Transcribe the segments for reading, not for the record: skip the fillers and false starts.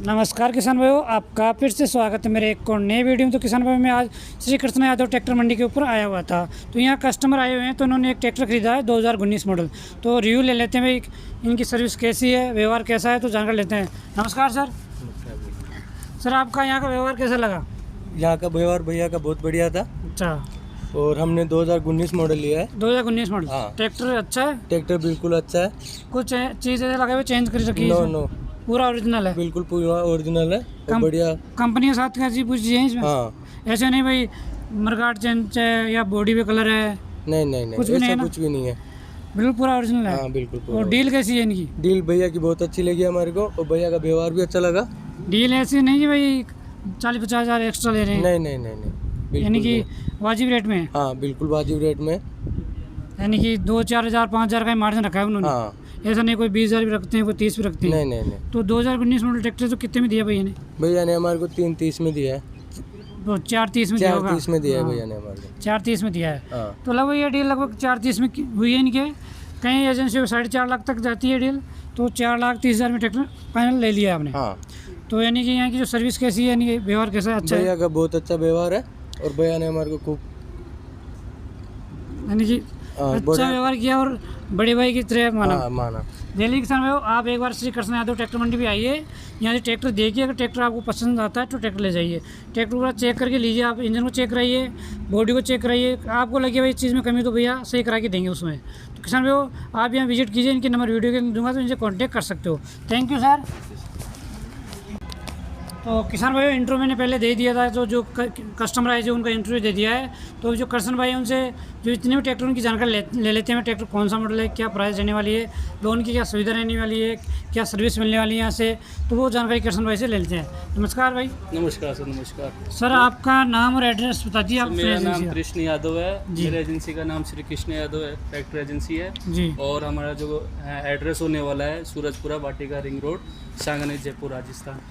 नमस्कार किसान भाइयों, आपका फिर से स्वागत है मेरे एक और नए वीडियो में। तो किसान भाई मैं आज श्री कृष्ण यादव ट्रैक्टर मंडी के ऊपर आया हुआ था। तो यहाँ कस्टमर आए हुए हैं, तो उन्होंने एक ट्रैक्टर खरीदा है 2019 मॉडल। तो रिव्यू ले लेते हैं भाई, इनकी सर्विस कैसी है, व्यवहार कैसा है, तो जानकर लेते हैं। नमस्कार सर। सर आपका यहाँ का व्यवहार कैसा लगा? यहाँ का व्यवहार भैया का बहुत बढ़िया था। अच्छा, और हमने 2019 मॉडल लिया है। 2019 मॉडल। हाँ। ट्रैक्टर अच्छा है? ट्रैक्टर बिल्कुल अच्छा है। कुछ चीज़ ऐसे लगे हुए चेंज कर रखी नो है? नो, पूरा ओरिजिनल है? बिल्कुल पूरा ओरिजिनल है और बढ़िया। कंपनी के साथ क्या चीज़ पूछी है इसमें? हाँ, ऐसे नहीं भाई मरगाट चेंज है या बॉडी पे कलर है? नहीं नहीं नहीं, कुछ भी नहीं है ऐसा ना? कुछ भी नहीं है। बिल्कुल पूरा ओरिजिनल है। हाँ बिल्कुल पूरा। और डील कैसी है इनकी? डील भैया की बहुत अच्छी लगी हमारे को, और भैया का व्यवहार भी अच्छा लगा। डील ऐसी नहीं कि भाई 40-50 हज़ार एक्स्ट्रा ले रहे हैं? नहीं नहीं नहीं नहीं, बिल्कुल यानी कि नहीं। वाजिब रेट में है? हाँ बिल्कुल वाजिब रेट में। यानी कि 2-4 हज़ार 5 हज़ार का मार्जिन रखा है उन्होंने? हाँ, ऐसा नहीं कोई 20 हज़ार भी रखते हैं, कोई 30 भी रखते हैं? नहीं नहीं नहीं, तो 2019 मॉडल ट्रैक्टर तो कितने में दिया भैया ने? भैया ने हमारे को 330 में दिया है। तो 430 में दिया होगा? 430 में दिया है हाँ, भैया ने हमारे को। 430 में दिया है। हाँ तो लगभग ये डील लगभग 430 में हुई है इनके। कहीं एजेंसी में 4.5 लाख तक जाती है डील, तो 4,30,000 में ट्रैक्टर फाइनल ले लिया आपने। हाँ, तो यानी कि यहाँ की जो सर्विस कैसी है, यानी कि व्यवहार कैसा है? अच्छा है? भैया का बहुत अच्छा व्यवहार है, और भैया ने हमारे को खूब यानी कि हाँ, अच्छा व्यवहार किया और बड़े भाई की तरह माना। हाँ माना। दिल्ली किसान भाइयों, आप एक बार श्री कृष्ण यादव ट्रैक्टर मंडी भी आइए, यहाँ से ट्रैक्टर देखिए। अगर ट्रैक्टर आपको पसंद आता है तो ट्रैक्टर ले जाइए। ट्रैक्टर पूरा चेक करके लीजिए, आप इंजन को चेक कराइए, बॉडी को चेक कराइए। आपको लगे भाई इस चीज़ में कमी तो भैया सही करा के देंगे उसमें। तो किसान भाइयों आप यहाँ विजिट कीजिए, इनके नंबर वीडियो के दूंगा तो इनसे कॉन्टैक्ट कर सकते हो। Thank you sir. तो किसान भाई इंटरव्यू मैंने पहले दे दिया था, तो जो कस्टमर आए जो उनका इंटरव्यू दे दिया है। तो जो किसान भाई उनसे जो इतने भी ट्रैक्टर उनकी जानकारी ले लेते हैं। ट्रैक्टर कौन सा मॉडल है, क्या प्राइस रहने वाली है, लोन की क्या सुविधा रहने वाली है, क्या सर्विस मिलने वाली है यहाँ से, तो वो जानकारी किसान भाई से ले लेते हैं। नमस्कार भाई। नमस्कार सर। नमस्कार सर, आपका नाम और एड्रेस बता दीजिए। आप मेरा नाम कृष्ण यादव है। जी। मेरे एजेंसी का नाम श्री कृष्ण यादव है, ट्रैक्टर एजेंसी है जी। और हमारा जो एड्रेस होने वाला है सूरजपुरा वाटिका रिंग रोड, सांगनेर, जयपुर, राजस्थान।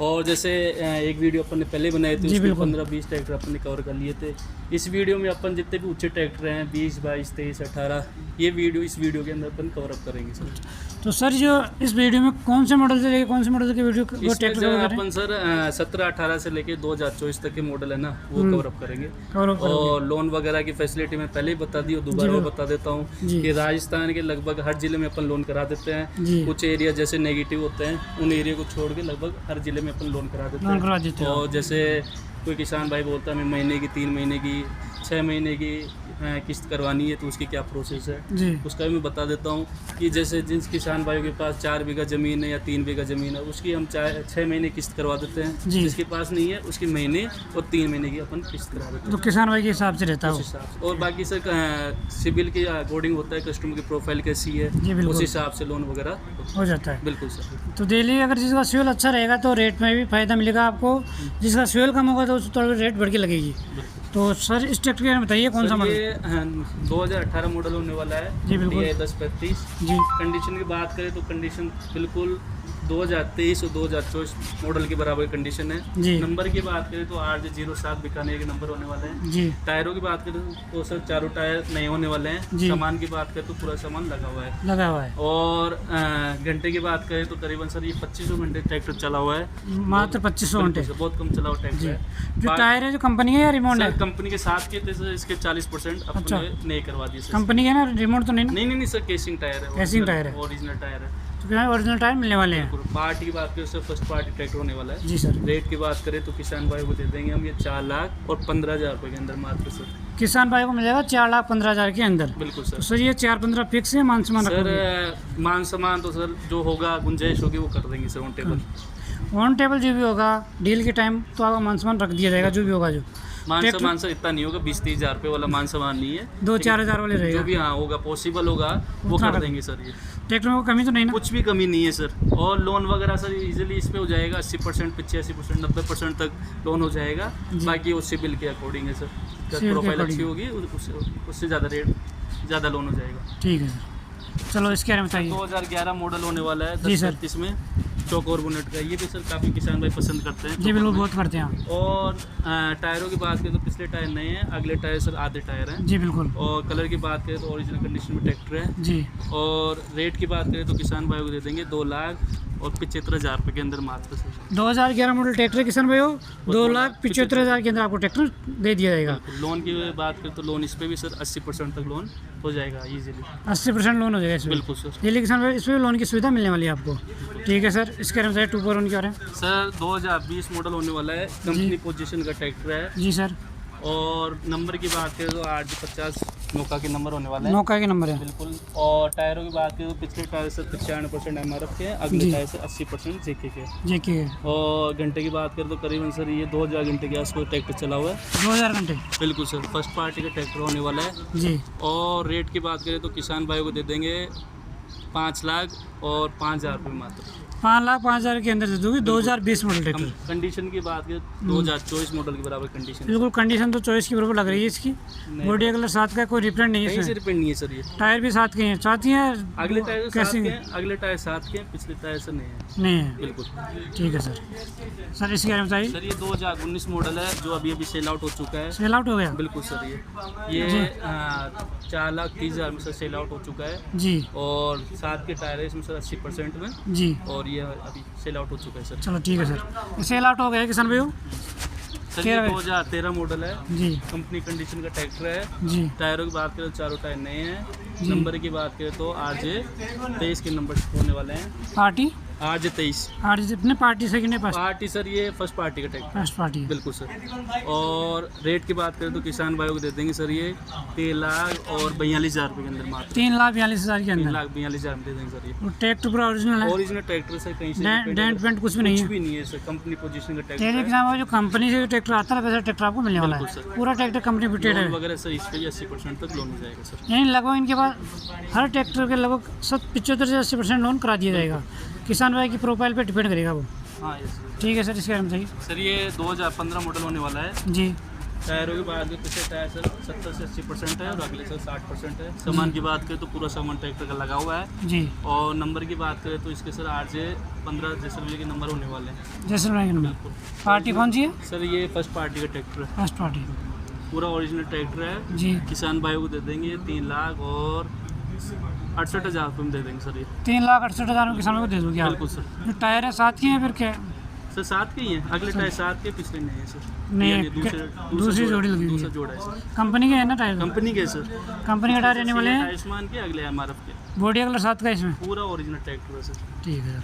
और जैसे एक वीडियो अपन ने पहले बनाए थे, उसमें 15-20 ट्रैक्टर अपन ने कवर कर लिए थे। इस वीडियो में अपन जितने भी ऊंचे ट्रैक्टर हैं 20, 22, 23, 18, ये वीडियो इस वीडियो के अंदर अपन कवर अप करेंगे सर। तो सर जो इस वीडियो में कौन से मॉडल से लेके कौन से मॉडल के वीडियो वो इसमें ट्रैक्टर जो कवर करें? अपन सर 17-18 से लेके 2024 तक के मॉडल है ना, वो कवर अप करेंगे। और लोन वगैरह की फैसिलिटी मैं पहले ही बता दी और दोबारा बता देता हूँ कि राजस्थान के लगभग हर जिले में अपन लोन करा देते हैं। कुछ एरिया जैसे नेगेटिव होते हैं, उन एरिया को छोड़ के लगभग हर जिले में अपन लोन करा देते हैं। और जैसे कोई किसान भाई बोलता है मैं महीने की, 3 महीने की, 6 महीने की किस्त करवानी है, तो उसकी क्या प्रोसेस है उसका भी मैं बता देता हूँ। कि जैसे जिस किसान भाइयों के पास 4 बीघा ज़मीन है या 3 बीघा ज़मीन है, उसकी हम 6 महीने किस्त करवा देते हैं। जिसके पास नहीं है उसकी महीने और 3 महीने की अपन किस्त करवा देते हैं। तो किसान भाई के हिसाब से रहता है और बाकी सर सिविल के अकॉर्डिंग होता है, कस्टमर की प्रोफाइल कैसी है उस हिसाब से लोन वगैरह हो जाता है। बिल्कुल सर। तो डेली अगर जिसका फ्यूल अच्छा रहेगा तो रेट में भी फ़ायदा मिलेगा आपको, जिसका फ्यूल कम होगा तो उसको थोड़ा रेट बढ़ के लगेगी। तो सर इस ट्रैक्टर के बारे में बताइए कौन सा मॉडल? ये 2018 मॉडल होने वाला है जी बिल्कुल। ये 1035 जी। कंडीशन की बात करें तो कंडीशन बिल्कुल 2023 और 2024 मॉडल के बराबर कंडीशन है जी। नंबर की बात करें तो RJ07 बीकानेर के नंबर होने वाले हैं जी। टायरों की बात करें तो सर चारों टायर नए होने वाले हैं। सामान की बात करें तो पूरा सामान लगा हुआ है। और घंटे की बात करें तो करीबन सर ये 2500 घंटे ट्रैक्टर चला हुआ है। मात्र 2500 घंटे? बहुत कम चला हुआ ट्रैक्टर है। जो टायर है जो कंपनी है या रिमोट है? कंपनी के साथ के थे सर, इसके 40% अपने नए करवा दिए। कंपनी है ना, रिमोट तो नहीं? नहीं सर, केसिंग टायर है। केसिंग टायर है, ओरिजिनल टायर है। तो क्या ओरिजिनल टायर मिलने वाले हैं? पार्टी की बात करें सर, फर्स्ट पार्टी ट्रैक्टर होने वाला है। जी सर। रेट की बात करें तो किसान भाई को दे देंगे हम ये 4,15,000 रुपये के अंदर मात्र सर। किसान भाई को मिल जाएगा 4,15,000 के अंदर? बिल्कुल सर। तो सर ये 4-15 फिक्स है, मान सम्मान सर मान सम्मान तो सर जो होगा गुंजाइश होगी वो कर देंगे sir on table. On table जो भी होगा डील के टाइम तो आपका मान सम्मान रख दिया जाएगा, जो भी होगा। जो मान सम्मान सर इतना नहीं होगा, 20-30 हज़ार रुपये वाला मान सम्मान नहीं है, 2-4 हज़ार वाले रहेगा। जो भी हाँ होगा पॉसिबल होगा वो कर देंगे सर। ये ट्रैक्टर में कमी तो नहीं ना? कुछ भी कमी नहीं है सर। और लोन वगैरह सर इजीली इस पे हो जाएगा, 80%, 85%, 90% तक लोन हो जाएगा। बाकी वो सिविल के अकॉर्डिंग है सर, जब प्रोफाइल अच्छी होगी उससे ज़्यादा रेट ज़्यादा लोन हो जाएगा। ठीक है सर, चलो इसके बारे में बताइए। 2011 मॉडल होने वाला है, जी सर। 10-35 में चौक और बोनेट का, ये भी सर काफ़ी किसान भाई पसंद करते हैं। जी बिल्कुल, बहुत करते हैं। और टायरों की बात करें तो पिछले टायर नए हैं, अगले टायर सर आधे टायर हैं। जी बिल्कुल। और कलर की बात करें तो ओरिजिनल कंडीशन में ट्रैक्टर है। जी। और रेट की बात करें तो किसान भाई को दे देंगे और 75,000 रुपये के अंदर मात्र सर। 2011 मॉडल ट्रैक्टर किसान भाई हो, 2,75,000 के अंदर आपको ट्रैक्टर दे दिया जाएगा। लोन की बात करें तो लोन इस पे भी सर 80% तक लोन हो जाएगा इजीली। 80% लोन हो जाएगा इसमें? बिल्कुल सर। ये किसान भाई इसमें लोन की सुविधा मिलने वाली है आपको। ठीक है सर, इसके बारे में बताइए 241 के बारे में। सर 2020 मॉडल होने वाला है, कंपनी पोजीशन का ट्रैक्टर है। जी सर। और नंबर की बात करें तो 850 नौका के नंबर होने वाला है। नौका के नंबर है बिल्कुल। और टायरों की बात करें तो पिछले टायर से 95% MRF के हैं, अगले टायर से 80% JK के हैं। JK। और घंटे की बात करें तो करीबन सर ये 2000 घंटे के आसपास ट्रैक्टर चला हुआ है। 2000 घंटे? बिल्कुल सर, फर्स्ट पार्टी का ट्रैक्टर होने वाला है जी। और रेट की बात करें तो किसान भाइयों को दे देंगे 5 लाख और 5,000 रुपये मात्र। 5,05,000 के अंदर दे दोगे 2020 मॉडल ट्रैक्टर? कंडीशन की बात करें 2024 मॉडल के बराबर कंडीशन। बिल्कुल कंडीशन तो चॉइस की बराबर लग रही है इसकी। बॉडी कलर साथ का, कोई रिप्रेंट नहीं है कहीं से इसमें? रिपेंट नहीं है सर। ये टायर भी साथ के हैं? साथ ही हैं? अगले टायर कैसे? अगले टायर साथ के हैं, पिछले टायर से नहीं है। नहीं है? बिल्कुल। ठीक है सर। सर इसके बारे में बताइए। सर ये 2019 मॉडल है जो अभी सेल आउट हो चुका है। सेल आउट हो गया? बिल्कुल सर। ये 4,30,000 में सर सेल आउट हो चुका है जी। और साथ के टायर है इसमें सर 80% में जी। और ये अभी सेल आउट हो चुका है सर। चलो ठीक है सर, सेल आउट हो गया है किसान भाइयों। सर ये 2013 मॉडल है जी। कंपनी कंडीशन का ट्रैक्टर है जी। टायरों की बात करें तो चारों टायर नए हैं। नंबर की बात करें तो RJ 23 के नंबर होने वाले हैं। पार्टी RJ 23 अपने पार्टी से कितने पास? पार्टी सर ये फर्स्ट पार्टी का ट्रैक्टर। First party? बिल्कुल सर। और रेट की बात करें तो किसान भाइयों को दे देंगे सर ये 3,42,000 रुपये के अंदर मात्र। 3,42,000 के अंदर? 3,42,000 में दे देंगे सर ये। ट्रैक्टर पूरा ओरिजिनल है? ओरिजिनल ट्रैक्टर सर, कहीं से डेंट पेंट कुछ भी नहीं है? कुछ भी नहीं है सर, कंपनी पोजीशन का तेरे ट्रैक्टर है। किसान भाई जो कंपनी से ट्रैक्टर आता है वैसा ट्रैक्टर आपको मिलने वाला बिल्कुल है? सर। पूरा ट्रैक्टर कंपनी फिटेड है? लोन वगैरह सर इस पे भी 80% तक लोन हो जाएगा सर। यानी लगभग इनके पास हर ट्रैक्टर के लगभग 75 से 80% लोन करा दिया जाएगा। किसान भाई की प्रोफाइल पे डिपेंड करेगा वो। हाँ ये सर। ठीक है सर, इसके बारे में बताइए। सर ये 2015 मॉडल होने वाला है। जी। टायरों की बात करें पिछले टायर सर 70 से 80% है और अगले सर 60% है। सामान की बात करें तो पूरा सामान ट्रैक्टर का लगा हुआ है। जी। और नंबर की बात करें तो इसके सर RJ 15 जैसलमेर के नंबर होने वाले हैं। जैसलमेर के नंबर? बिल्कुल। पार्टी कौन सी है? सर ये फर्स्ट पार्टी का ट्रैक्टर है। First party? पूरा ओरिजिनल ट्रैक्टर है। जी। किसान भाइयों को दे देंगे 3,68,000 रुपये में दे देंगे सर ये। 3,68,000 में किसान भाई को दे दोगे आप? बिल्कुल सर। जो टायर है साथ के हैं फिर क्या? सर साथ के ही हैं, अगले टायर साथ के पिछले नहीं है सर। नहीं ये है, दूसरी जोड़ी लगी हुई दूसरा है। जोड़ा है सर। कंपनी के है ना टायर? कंपनी के सर। कंपनी का टायर रहने वाले हैं? आयुष्मान के अगले MRF के। बॉडी कलर साथ का इसमें? पूरा ओरिजिनल ट्रैक्टर है सर। ठीक है।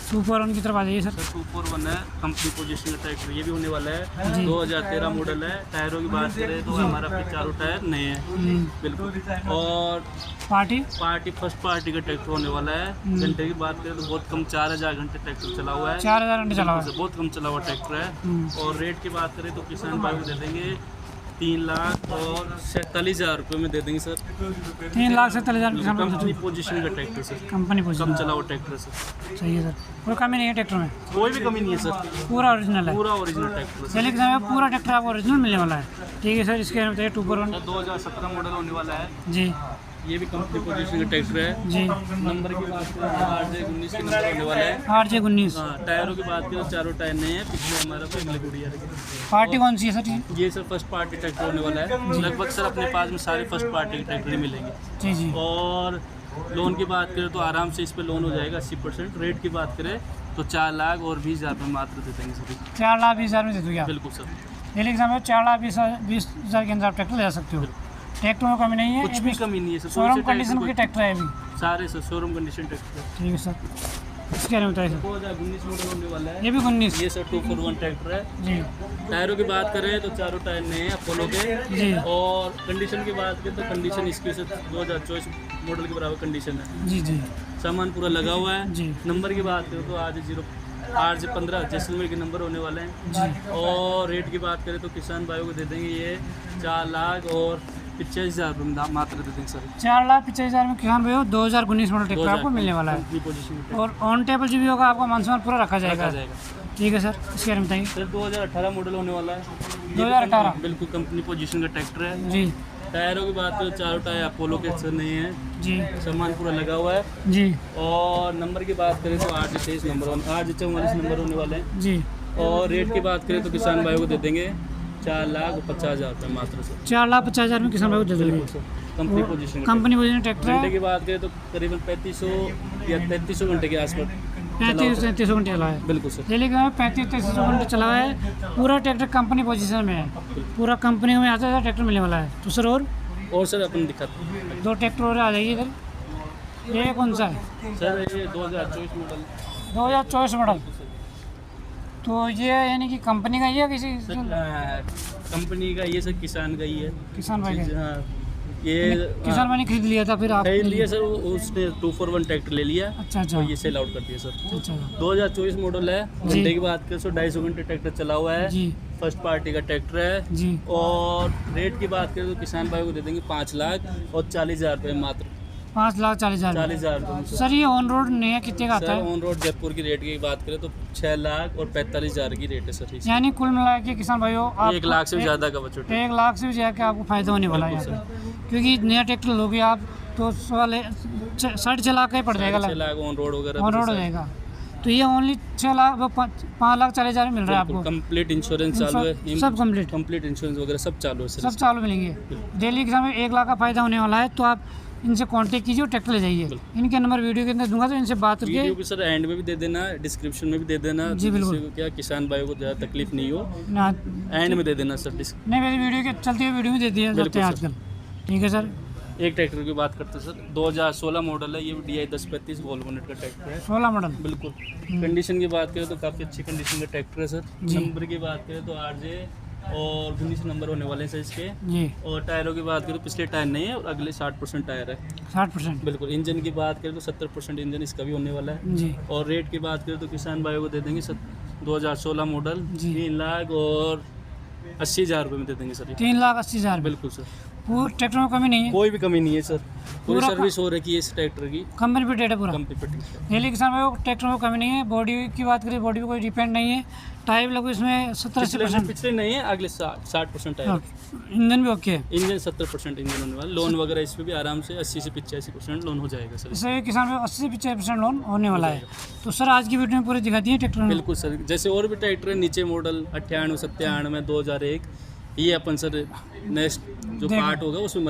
सुपर उनकी तरफ आ जाइए सर। सर 241 है कंपनी पोजीशन का ट्रैक्टर, ये भी होने वाला है। जी। 2013 मॉडल है। टायरों की बात करें तो MRF के चारों टायर नए हैं। बिल्कुल। और पार्टी फर्स्ट पार्टी का ट्रैक्टर होने वाला है। घंटे की बात करें तो बहुत कम 4,000 घंटे ट्रैक्टर चला हुआ है। 4,000 घंटे चला हुआ है? बहुत कम चला हुआ ट्रैक्टर है। और रेट की बात करें तो किसान भाई को दे देंगे 3,47,000 रुपये में दे देंगे सर। 3,47,000 किसान भाई कंपनी पोजीशन का ट्रैक्टर सर। कंपनी कम पोजीशन? चला हुआ ट्रैक्टर है सर। सही है सर। कोई कमी नहीं है ट्रैक्टर में? कोई भी कमी नहीं है सर, पूरा ओरिजिनल है? पूरा ओरिजिनल ट्रैक्टर है सर। चलिए किसान भाई पूरा ट्रैक्टर आपको ओरिजिनल मिलने वाला है। ठीक है सर, इसके बारे में बताइए 241। 2017 मॉडल होने वाला है। जी। ये भी कंपनी पोजीशन का ट्रैक्टर है। जी। नंबर की बात करें तो RJ 19 के नंबर होने वाला है। RJ 19? हाँ। टायरों की बात करें तो चारों टायर नए हैं, पिछले हमारा पे अगले गुड़िया। पार्टी कौन सी है सर? ये सर फर्स्ट पार्टी ट्रैक्टर होने वाला है। लगभग सर अपने पास में सारे फर्स्ट पार्टी के ट्रैक्टर ही मिलेंगे। जी जी। और लोन की बात करें तो आराम से इस पे लोन हो जाएगा 80%। रेट की बात करें तो 4,20,000 रुपये मात्र दे देंगे सर। 4,20,000 में दे दोगे आप? बिल्कुल सर। दिल्ली के सामने 4,20,000 के अंदर आप ट्रैक्टर ले जा सकते हो। ट्रैक्टर में कमी नहीं है? कुछ भी कमी नहीं है सर। शोरूम कंडीशन के ट्रैक्टर है अभी सारे सर शोरूम कंडीशन ट्रैक्टर है। ठीक है सर, इसके बारे में बताइए सर। 2019 मॉडल होने वाला है। ये भी 19? ये सर 241 ट्रैक्टर है। जी। टायरों की बात करें तो चारों टायर नए हैं अपोलो के। जी। और कंडीशन की बात करें तो कंडीशन इसकी सर 2024 मॉडल के बराबर कंडीशन है। जी जी। सामान पूरा लगा हुआ है। जी। नंबर की बात करें तो RJ 15 जैसलमेर के नंबर होने वाले हैं। जी। और रेट की बात करें तो किसान भाइयों को दे देंगे ये 4,85,000 रुपये मात्र दे देंगे सर। 4,85,000 में किसान भाई 2019 मॉडल ट्रैक्टर आपको मिलने वाला है। पोजीशन और ऑन टेबल जो भी होगा आपका मानसून पूरा रखा जाएगा। जाएगा। ठीक है सर, इसके बारे में बताइए। सर 2018 मॉडल होने वाला है। 2018? बिल्कुल कंपनी पोजीशन का ट्रैक्टर है। जी। टायरों की बात करें चारों टायर अपोलो के सर नहीं है। जी। सामान पूरा लगा हुआ है। जी। और नंबर की बात करें तो RJ 23 नंबर RJ 44 नंबर होने वाले हैं। जी। और रेट की बात करें तो किसान भाइयों को दे देंगे 4,50,000 रुपये मात्र सर। 4,50,000 में किसान भाई को दे दोगे? Company position company position tractor घंटे है? की बात करें तो करीबन 3500 या 3300 घंटे के आसपास 35-33 घंटे चला है। बिल्कुल सर। डेली का 35-33 घंटे चला है। पूरा ट्रैक्टर कंपनी पोजीशन में है, पूरा कंपनी में आता है ट्रैक्टर मिलने वाला है। तो सर और सर अपन दिखाते हैं 2 ट्रैक्टर और आ जाइए इधर। ये कौन सा है? सर, ये 2024 मॉडल। 2024 मॉडल। तो ये यानी कि कंपनी का ही है किसी कंपनी का ये सर, किसान का ही है। किसान भाई का? हाँ, ये किसान भाई ने खरीद लिया था फिर आप खरीद लिया सर, उसने 241 ट्रैक्टर ले लिया। अच्छा तो ये सेल आउट कर दिया सर। अच्छा 2024 मॉडल है। जी। घंटे की बात करें तो 250 घंटे ट्रैक्टर चला हुआ है। जी फर्स्ट पार्टी का ट्रैक्टर है। जी। और रेट की बात करें तो किसान भाई को दे देंगे 5 लाख और 40,000 रुपये मात्र। 5,40,000। 40,000 रुपये सर ये ऑन रोड नहीं है, कितने का आता सर। है? ऑन रोड जयपुर की रेट की बात करें तो 6 लाख और 45,000 की रेट है सर। यानी कुल मिला के किसान भाइयों आप 1 लाख से भी ज़्यादा का बजट है। 1 लाख से भी ज़्यादा आपको फायदा होने वाला है यहाँ पे। क्योंकि नया ट्रैक्टर लोगे आप तो 6.5 लाख का ही पड़ जाएगा। 6 लाख ऑन रोड वगैरह ऑन रोड हो जाएगा। तो ये ओनली 6 लाख 5,40,000 में मिल रहा है आपको। कंप्लीट इंश्योरेंस चालू है। सब कंप्लीट कंप्लीट इंश्योरेंस वगैरह सब चालू है सर। सब चालू मिलेंगे। डेली के समय 1 लाख का फायदा होने वाला है। तो आप इनसे कांटेक्ट कीजिए और ट्रैक्टर ले जाइए। इनके नंबर वीडियो के अंदर दूंगा, तो इनसे बात करके वीडियो भी सर एंड में भी दे देना, डिस्क्रिप्शन में भी दे देना। जी, बिल्कुल। जिससे क्या किसान भाइयों को ज़्यादा तकलीफ नहीं हो, ना एंड में दे देना सर। नहीं, मेरी वीडियो के चलते हुए वीडियो में दे दिया जाते हैं आजकल। ठीक है सर। एक ट्रैक्टर की बात करते हैं सर, 2016 मॉडल है। ये DI 1035 वॉल्वोनेट का ट्रैक्टर है। 16 मॉडल। बिल्कुल। कंडीशन की बात करें तो काफ़ी अच्छी कंडीशन का ट्रैक्टर है सर। जी। नंबर की बात करें तो RJ और 19 नंबर होने वाले हैं सर इसके। जी। और टायरों की बात करें तो पिछले टायर नहीं है और अगले 60% टायर है। 60%। बिल्कुल। इंजन की बात करें तो 70% इंजन इसका भी होने वाला है। जी और रेट की बात करें तो किसान भाइयों को दे देंगे 2016 मॉडल जी। 3 लाख और 80,000 रुपये में दे देंगे सर ये। 3,80,000। बिल्कुल सर। पूरे ट्रैक्टर में कमी नहीं है। कोई भी कमी नहीं है सर। पूरी पूरा सर्विस हो रखी है इस ट्रैक्टर की। कंपनी पे डेट है पूरा। Company fitting. डेली किसान भाई को ट्रैक्टर में कमी नहीं है। बॉडी की बात करें, बॉडी पे कोई डिपेंड नहीं है। टायर लगभग इसमें 70-80%। पिछले नहीं है, अगले 60% टायर। इंजन भी ओके है। इंजन 70% इंजन होने वाला। लोन वगैरह इस पे भी आराम से 80 से 85% लोन हो जाएगा सर। इससे किसान भाई 80 से 85% लोन होने वाला है। तो सर आज की वीडियो में पूरी दिखा दिए ट्रैक्टर में। बिल्कुल सर। जैसे और भी ट्रैक्टर है नीचे मॉडल 98, 97, 2001, ये अपन सर नेक्स्ट जो पार्ट होगा उसमें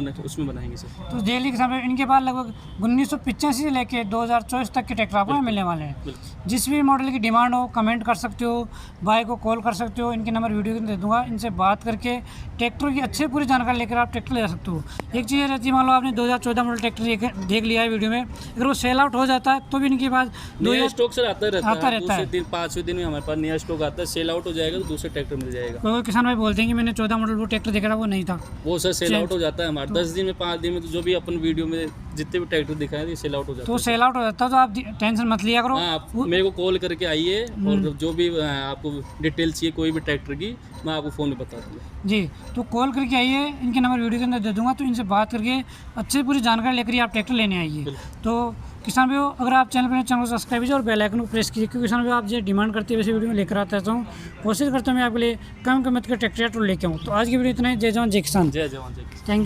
बनाएंगे सर। तो डेली के समय इनके पास लगभग 1985 से लेके 2024 तक के ट्रैक्टर आपको मिलने वाले हैं। बिल्कुल। जिस भी मॉडल की डिमांड हो कमेंट कर सकते हो, भाई को कॉल कर सकते हो। इनके नंबर वीडियो के अंदर दे दूंगा। इनसे बात करके ट्रैक्टर की अच्छी पूरी जानकारी लेकर आप ट्रैक्टर ले जा सकते हो। एक चीज़ रहती है, मान लो आपने 2014 मॉडल ट्रैक्टर देख लिया है वीडियो में, अगर वो सेल आउट हो जाता है तो भी इनके पास नया स्टॉक सर आता रहता है। रहता है। 5वें दिन में हमारे पास नया स्टॉक आता है। सेल आउट हो जाएगा तो दूसरा ट्रैक्टर मिल जाएगा। कोई किसान भाई बोलते हैं कि मैंने 14 मॉडल वो ट्रैक्टर देखा था, वो नहीं था। वो सर सेल आउट हो जाता है हमारा 10 दिन में, 5 दिन में। तो जो भी अपन वीडियो में जितने भी ट्रैक्टर दिखाए थे सेल आउट हो जाता तो है। सेल आउट हो जाता है तो आप टेंशन मत लिया करो। हाँ, आप मेरे को कॉल करके आइए और जो भी आपको डिटेल चाहिए कोई भी ट्रैक्टर की, मैं आपको फ़ोन में बता दूँगा। जी, तो कॉल करके आइए। इनके नंबर वीडियो के अंदर दे दूंगा, तो इनसे बात करके अच्छी पूरी जानकारी लेकर ही आप ट्रैक्टर लेने आइए। तो किसान भाइयों, अगर आप चैनल पर चैनल को सब्सक्राइब कीजिए और बेल आइकन को प्रेस कीजिए, क्योंकि किसान भाई आप जो डिमांड करते हैं वैसे वीडियो में लेकर आता रहता हूँ। कोशिश करता हूँ मैं आपके लिए कम कीमत का ट्रैक्टर लेके आऊँ। तो आज की वीडियो इतना ही। जय जवान जय किसान। जय जवान जय किसान। Thank you.